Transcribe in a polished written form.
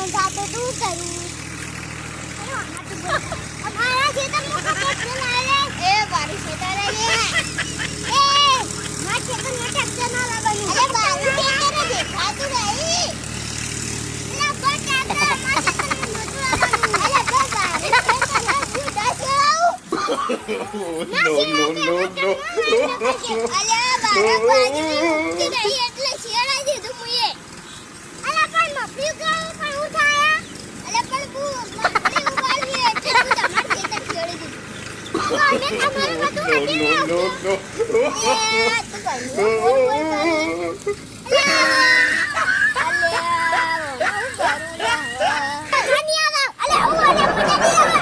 જાતો તું કરું અમારા ખેતરમાં ટ્રેક્ટર લાવે એ મારી ખેતર લે એ મારા ખેતરમાં ટ્રેક્ટર ના લાવવાનું અરે મારું ખેતર દેખાતું નહીં એલા પર ટ્રેક્ટર મારા ખેતરમાં નતું લાવવાનું અરે બસ મારું ખેતર ના સુડા છે અલ્યા મારા બાજુ કે નહીં એટલે શેરાઈ દીધું મુએ અલા પણ મફલી ગયો પણ ઉઠાયા અલા પણ બુ મફલી ઉવાળી એટલે હું તમાર ખેતર છેડી દીધું તો અમે તમારું બધું હટી ગયું તો અલ્યા હું કરું અલ્યા હું